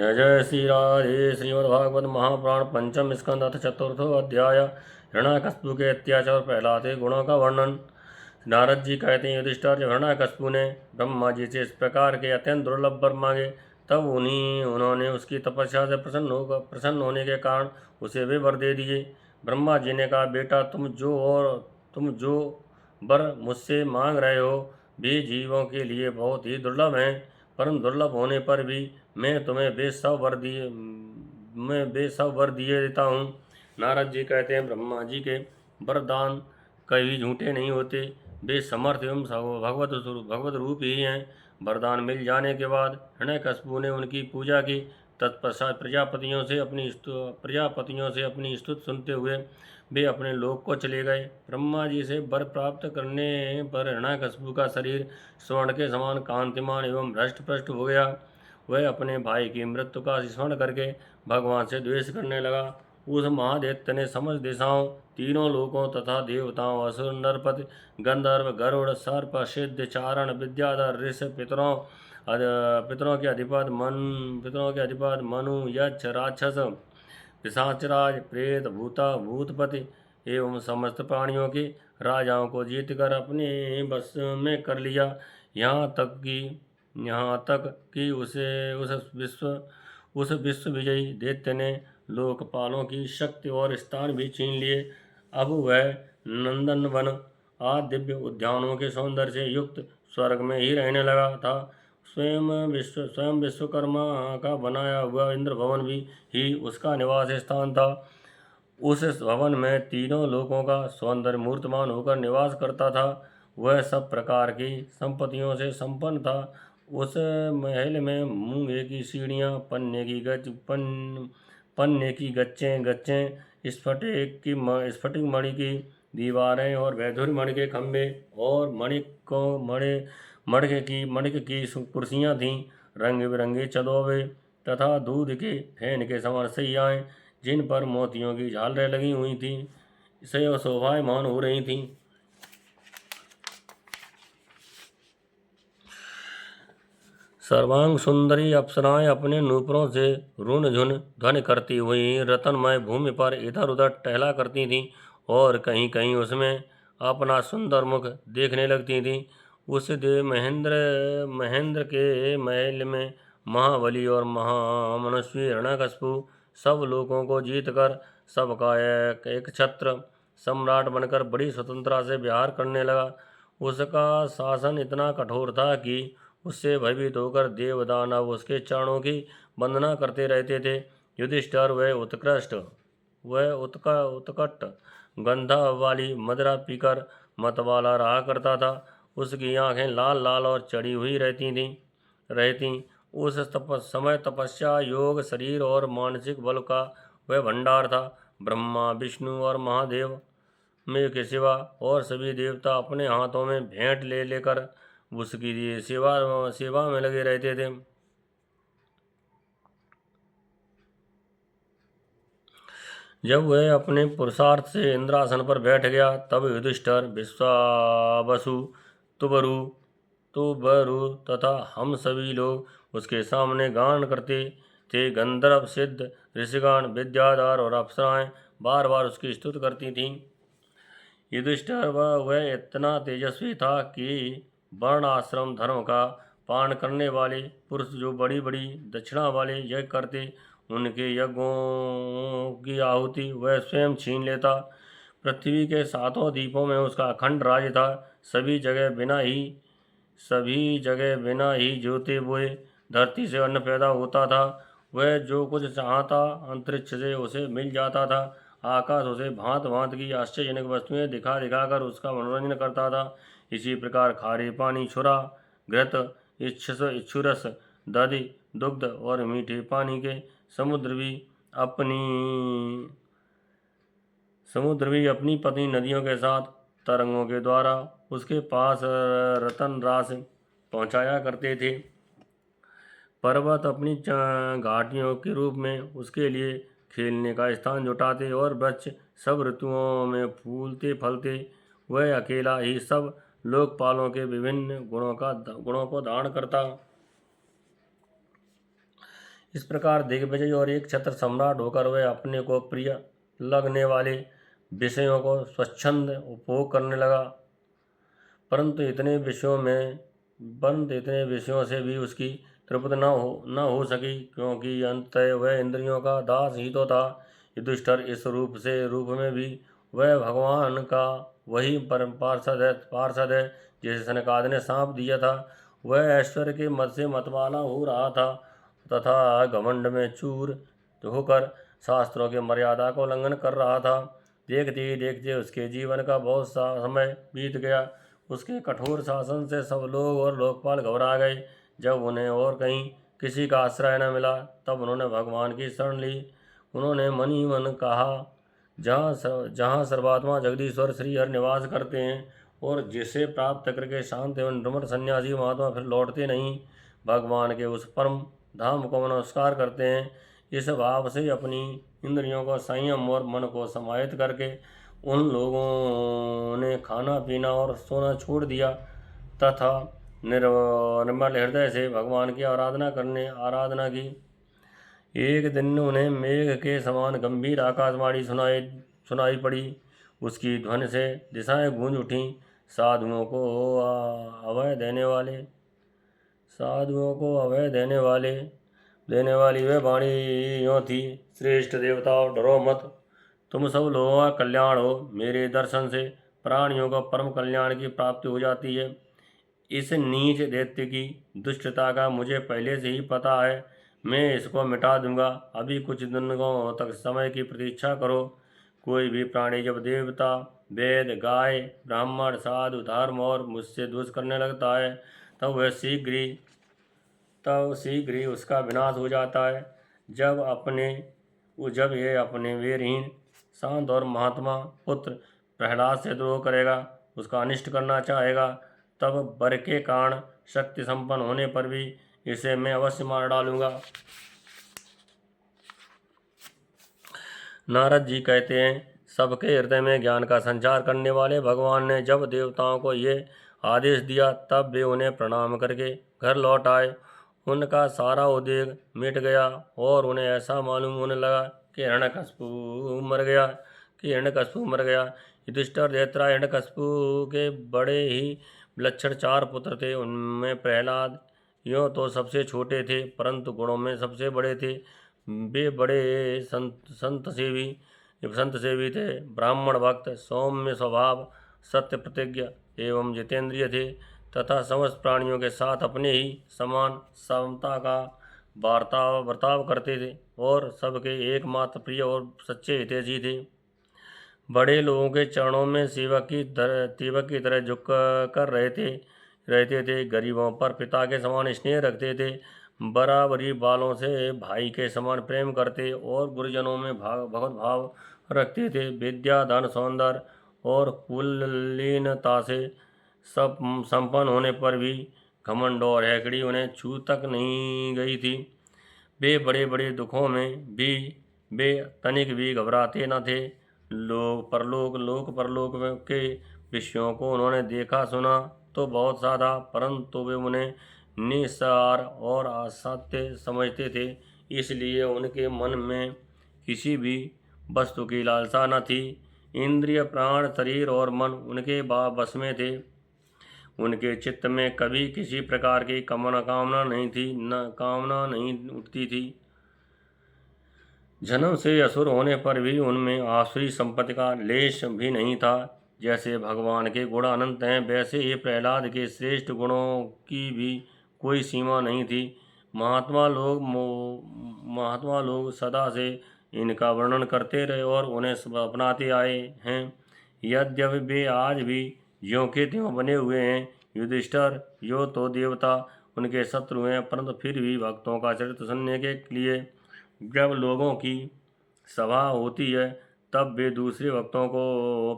जय जय श्री राधे। श्रीमद्भागवत महापुराण पंचम स्कंद अथ चतुर्थो अध्याय। हिरण्याकश्यप के अत्याचार पहलाते गुणों का वर्णन। नारद जी कहते हैं, युधिष्ठिर, जब हिरण्याकश्यप ने ब्रह्मा जी से इस प्रकार के अत्यंत दुर्लभ वर मांगे तब उन्होंने उसकी तपस्या से प्रसन्न होने के कारण उसे वे वर दे दिए। ब्रह्मा जी ने कहा, बेटा, तुम जो वर मुझसे मांग रहे हो वे जीवों के लिए बहुत ही दुर्लभ हैं, परंतु दुर्लभ होने पर भी मैं तुम्हें बेसब वर दिए देता हूँ। नारद जी कहते हैं, ब्रह्मा जी के वरदान कभी झूठे नहीं होते, वे समर्थ एवं भगवत रूप ही हैं। वरदान मिल जाने के बाद हिरण्यकशिपु ने उनकी पूजा की। तत्पश्चात प्रजापतियों से अपनी स्तुति सुनते हुए वे अपने लोक को चले गए। ब्रह्मा जी से वर प्राप्त करने पर हिरण्यकशिपु का शरीर स्वर्ण के समान कांतिमान एवं हृष्ट पुष्ट हो गया। वह अपने भाई की मृत्यु का स्मरण करके भगवान से द्वेष करने लगा। उस महादैत्य ने समस्त दिशाओं, तीनों लोकों तथा देवताओं, असुर, नरपति, गंधर्व, गरुड़, सर्प, सिद्ध, चारण, विद्याधर, ऋषि, पितरों के अधिपति मनु, यक्ष, राक्षस, पिशाचराज, प्रेत, भूतपति एवं समस्त प्राणियों के राजाओं को जीतकर अपने बस में कर लिया। यहाँ तक कि उस विश्व विजयी दैत्य ने लोकपालों की शक्ति और स्थान भी छीन लिए। अब वह नंदनवन आदि दिव्य उद्यानों के सौंदर्य से युक्त स्वर्ग में ही रहने लगा था। स्वयं विश्वकर्मा का बनाया हुआ इंद्र भवन भी ही उसका निवास स्थान था। उस भवन में तीनों लोकों का सौंदर्य मूर्तमान होकर निवास करता था। वह सब प्रकार की संपत्तियों से संपन्न था। उस महल में मूंगे की सीढ़ियाँ, पन्ने की गच्चें, स्फटिक मणि की दीवारें और वैधुर्य मणि के खंभे और मणिक की कुर्सियाँ थीं। रंग बिरंगे चदोवे तथा दूध के फैन के समान सैयाएँ, जिन पर मोतियों की झालरें लगी हुई थीं, से शोभायमान हो रही थीं। सर्वांग सुंदरी अप्सराएं अपने नूपुरों से रुन झुन ध्वनि करती हुई रतनमय भूमि पर इधर उधर टहला करती थीं और कहीं कहीं उसमें अपना सुंदर मुख देखने लगती थीं। उस देव महेंद्र के महल में महाबली और महामनुष्य हिरण्यकशिपु सब लोगों को जीतकर सबका एक छत्र सम्राट बनकर बड़ी स्वतंत्रता से विहार करने लगा। उसका शासन इतना कठोर था कि उससे भयभीत होकर देव दानव उसके चरणों की वंदना करते रहते थे। युधिष्ठिर, वह उत्कट गंधा वाली मदिरा पीकर मतवाला रहा करता था। उसकी आंखें लाल लाल और चढ़ी हुई रहती। उस समय तपस्या, योग, शरीर और मानसिक बल का वह भंडार था। ब्रह्मा, विष्णु और महादेव में के सिवा और सभी देवता अपने हाथों में भेंट ले लेकर उसकी सेवा में लगे रहते थे। जब वह अपने पुरुषार्थ से इंद्रासन पर बैठ गया तब युधिष्ठिर, विश्वावसु, तुबरु तथा हम सभी लोग उसके सामने गान करते थे। गंधर्व, सिद्ध, ऋषिगण, विद्याधर और अप्सराएं बार बार उसकी स्तुति करती थीं। युधिष्ठिर वह इतना तेजस्वी था कि वर्ण आश्रम धर्म का पालन करने वाले पुरुष जो बड़ी बड़ी दक्षिणा वाले यज्ञ करते, उनके यज्ञों की आहुति वह स्वयं छीन लेता। पृथ्वी के सातों द्वीपों में उसका अखंड राज्य था। सभी जगह बिना ही जोते बोए धरती से अन्न पैदा होता था। वह जो कुछ चाहता अंतरिक्ष से उसे मिल जाता था। आकाश उसे भांत भांत की आश्चर्यजनक वस्तुएं दिखा दिखाकर उसका मनोरंजन करता था। इसी प्रकार खारे पानी, छुरा, घृत, इक्षुरस, दधि, दुग्ध और मीठे पानी के समुद्र भी अपनी पतली नदियों के साथ तरंगों के द्वारा उसके पास रतन रास पहुंचाया करते थे। पर्वत अपनी घाटियों के रूप में उसके लिए खेलने का स्थान जुटाते और वृक्ष सब ऋतुओं में फूलते फलते। वह अकेला ही सब लोकपालों के विभिन्न गुणों को धारण करता। इस प्रकार दिग्विजय और एक छत्र सम्राट होकर वह अपने को प्रिय लगने वाले विषयों को स्वच्छंद उपभोग करने लगा। परंतु इतने विषयों से भी उसकी तृप्ति न हो सकी, क्योंकि अंततः वह इंद्रियों का दास ही तो था। युधिष्ठिर इस रूप में भी वह भगवान का वही परम पार्षद है जिसे सनकादि ने सांप दिया था। वह ऐश्वर्य के मद से मतवाला हो रहा था तथा घमंड में चूर होकर शास्त्रों की मर्यादा को उल्लंघन कर रहा था। देखते ही देखते उसके जीवन का बहुत सा समय बीत गया। उसके कठोर शासन से सब लोग और लोकपाल घबरा गए। जब उन्हें और कहीं किसी का आश्रय न मिला तब उन्होंने भगवान की शरण ली। उन्होंने मन ही मन कहा, जहाँ सर्वात्मा जगदीश्वर श्री हरि निवास करते हैं और जिसे प्राप्त करके शांत एवं निर्मल सन्यासी महात्मा फिर लौटते नहीं, भगवान के उस परम धाम को नमस्कार करते हैं। इस भाव से अपनी इंद्रियों को संयम और मन को समाहित करके उन लोगों ने खाना पीना और सोना छोड़ दिया तथा निर्मल हृदय से भगवान की आराधना की। एक दिन उन्हें मेघ के समान गंभीर आकाशवाणी सुनाई पड़ी। उसकी ध्वनि से दिशाएं गूंज उठीं। साधुओं को अभय देने वाली वह वाणी यूँ थी, श्रेष्ठ देवताओं डरो मत, तुम सब लोगों का कल्याण हो। मेरे दर्शन से प्राणियों को परम कल्याण की प्राप्ति हो जाती है। इस नीच दैत्य की दुष्टता का मुझे पहले से ही पता है। मैं इसको मिटा दूंगा। अभी कुछ दिनों तक समय की प्रतीक्षा करो। कोई भी प्राणी जब देवता, वेद, गाय, ब्राह्मण, साधु, धर्म और मुझसे द्वेष करने लगता है तब शीघ्र ही उसका विनाश हो जाता है। जब यह अपने वीरहीन, शांत और महात्मा पुत्र प्रहलाद से द्रोह करेगा, उसका अनिष्ट करना चाहेगा, तब वर के कारण शक्ति संपन्न होने पर भी इसे मैं अवश्य मार डालूंगा। नारद जी कहते हैं, सबके हृदय में ज्ञान का संचार करने वाले भगवान ने जब देवताओं को ये आदेश दिया तब वे उन्हें प्रणाम करके घर लौट आए। उनका सारा उद्वेग मिट गया और उन्हें ऐसा मालूम होने लगा कि हिरण्यकशिपु मर गया। युधिष्ठिर, जयद्रथ, हिरण्यकशिपु के बड़े ही विलक्षण 4 पुत्र थे। उनमें प्रहलाद यूँ तो सबसे छोटे थे परंतु गुणों में सबसे बड़े थे। वे बड़े संत सेवी थे, ब्राह्मण भक्त, सौम्य स्वभाव, सत्य प्रतिज्ञ एवं जितेंद्रिय थे तथा समस्त प्राणियों के साथ अपने ही समान समता का बर्ताव करते थे और सबके एकमात्र प्रिय और सच्चे हितैषी थे। बड़े लोगों के चरणों में सेवक की तरह झुक कर रहते थे। गरीबों पर पिता के समान स्नेह रखते थे। बराबरी बालों से भाई के समान प्रेम करते और गुरुजनों में भगवत भाव रखते थे। विद्या, धन, सौंदर्य और कुलीनता से सब संपन्न होने पर भी घमंड और हैकड़ी उन्हें छू तक नहीं गई थी। वे बड़े बड़े दुखों में भी वे तनिक भी घबराते न थे। लोक परलोक के विषयों को उन्होंने देखा सुना तो बहुत सा था, परंतु वे उन्हें निस्सार और असत्य समझते थे। इसलिए उनके मन में किसी भी वस्तु की लालसा न थी। इंद्रिय, प्राण, शरीर और मन उनके बस में थे। उनके चित्त में कभी किसी प्रकार की कामना नहीं उठती थी। जन्म से असुर होने पर भी उनमें आसुरी संपत्ति का लेश भी नहीं था। जैसे भगवान के गुण अनंत हैं, वैसे ही प्रहलाद के श्रेष्ठ गुणों की भी कोई सीमा नहीं थी। महात्मा लोग सदा से इनका वर्णन करते रहे और उन्हें अपनाते आए हैं। यद्यपि वे आज भी ज्यों के त्यों बने हुए हैं। युधिष्ठिर, यो तो देवता उनके शत्रु हैं, परंतु फिर भी भक्तों का चरित्र सुनने के लिए जब लोगों की सभा होती है तब वे दूसरे भक्तों को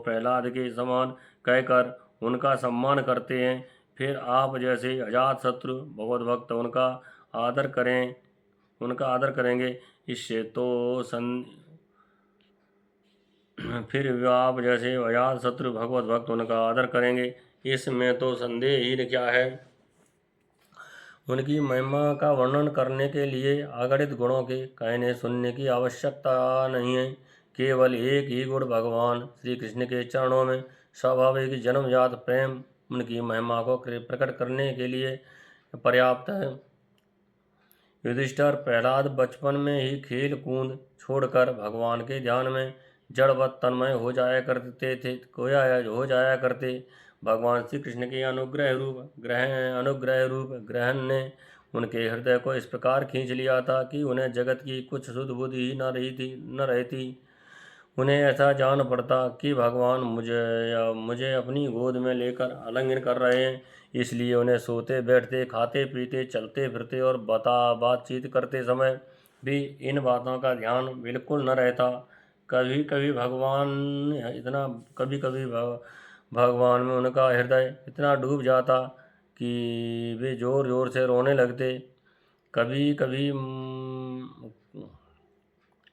प्रहलाद के समान कहकर उनका सम्मान करते हैं। फिर आप जैसे अजात शत्रु भगवत भक्त उनका आदर करेंगे। इससे तो फिर आप जैसे अजात शत्रु भगवत भक्त उनका आदर करेंगे, इसमें तो संदेह ही क्या है। उनकी महिमा का वर्णन करने के लिए अगणित गुणों के कहने सुनने की आवश्यकता नहीं है। केवल एक ही गुण भगवान श्री कृष्ण के चरणों में स्वाभाविक जन्मजात प्रेम उनकी महिमा को प्रकट करने के लिए पर्याप्त है। युधिष्ठिर प्रहलाद बचपन में ही खेल कूद छोड़कर भगवान के ध्यान में जड़वत तन्मय हो जाया करते। भगवान श्री कृष्ण के अनुग्रह रूप ग्रहण ने उनके हृदय को इस प्रकार खींच लिया था कि उन्हें जगत की कुछ सुध बुद्धि ही न रहती। उन्हें ऐसा जान पड़ता कि भगवान मुझे अपनी गोद में लेकर आलिंगन कर रहे हैं, इसलिए उन्हें सोते बैठते खाते पीते चलते फिरते और बातचीत करते समय भी इन बातों का ध्यान बिल्कुल न रहता। कभी कभी भगवान में उनका हृदय इतना डूब जाता कि वे जोर जोर से रोने लगते। कभी कभी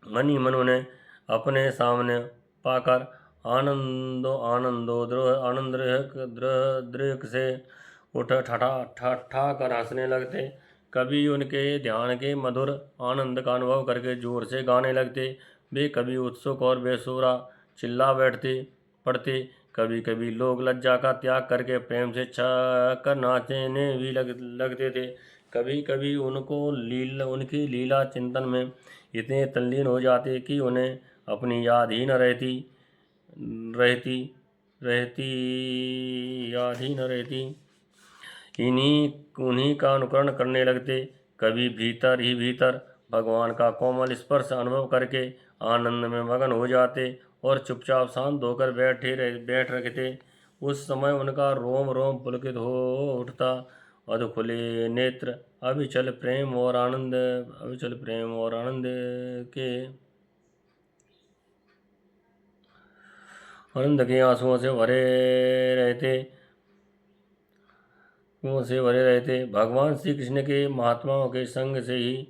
मन ही मन उन्हें अपने सामने पाकर आनंद से उठ ठठा कर हंसने लगते। कभी उनके ध्यान के मधुर आनंद का अनुभव करके जोर से गाने लगते। वे कभी उत्सुक और बेसुरा चिल्ला पड़ते। कभी कभी लोग लज्जा का त्याग करके प्रेम से कर नाचने भी लगते थे। कभी कभी उनकी लीला चिंतन में इतने तल्लीन हो जाते कि उन्हें अपनी याद ही न रहती। उन्हीं का अनुकरण करने लगते। कभी भीतर ही भीतर भगवान का कोमल स्पर्श अनुभव करके आनंद में मगन हो जाते और चुपचाप शांत होकर बैठ रखते। उस समय उनका रोम रोम पुलकित हो उठता। अध खुले नेत्र अविचल प्रेम और आनंद के आंसुओं से भरे रहते। भगवान श्री कृष्ण के महात्माओं के संग से ही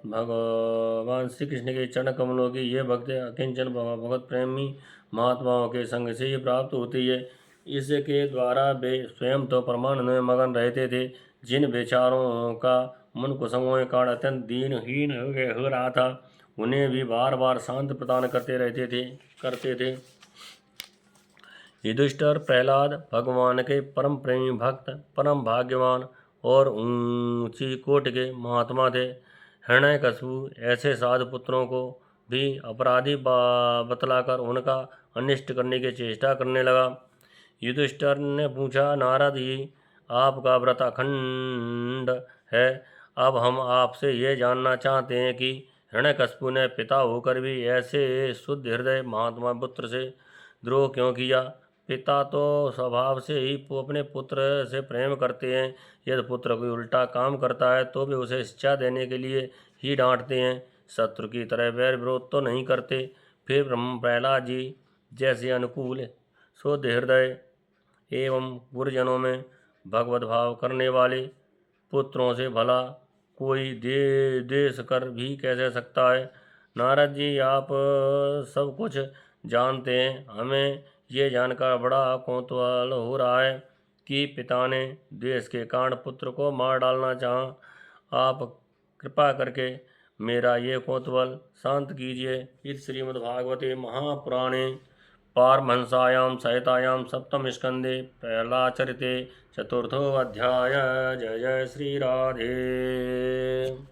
भगवान श्री कृष्ण के चरण कमलों की ये भक्त अकिंचन भगत प्रेमी महात्माओं के संग से ही प्राप्त होती है। इसके द्वारा वे स्वयं तो परमानंद में मगन रहते थे। जिन बेचारों का मन कुसुमों के कारण अत्यंत दीनहीन हो रहा था, उन्हें भी बार बार शांत प्रदान करते थे। युधिष्ठिर प्रहलाद भगवान के परम प्रेमी भक्त, परम भाग्यवान और ऊंची कोटि के महात्मा थे। हिरण्यकशिपु ऐसे साधु पुत्रों को भी अपराधी बतलाकर उनका अनिष्ट करने की चेष्टा करने लगा। युधिष्ठिर ने पूछा, नारद जी, आपका व्रत अखंड है। अब हम आपसे ये जानना चाहते हैं कि हिरण्यकशिपु ने पिता होकर भी ऐसे शुद्ध हृदय महात्मा पुत्र से द्रोह क्यों किया। पिता तो स्वभाव से ही अपने पुत्र से प्रेम करते हैं। यदि पुत्र कोई उल्टा काम करता है तो वे उसे शिक्षा देने के लिए ही डांटते हैं, शत्रु की तरह वैर विरोध तो नहीं करते। फिर प्रहलाद जी जैसे अनुकूल शुद्ध हृदय एवं गुरुजनों में भगवत भाव करने वाले पुत्रों से भला कोई देश कर भी कैसे सकता है। नारद जी, आप सब कुछ जानते हैं। हमें ये जानकर बड़ा कौतूहल हो रहा है कि पिता ने द्वेष के कारण पुत्र को मार डालना चाहा। आप कृपा करके मेरा ये कौतूहल शांत कीजिए। इस श्रीमद्भागवते महापुराणे पारमहंस्यां संहितायां सप्तम स्कंदे प्रहलाद चरिते चतुर्थो अध्याय। जय जय श्री राधे।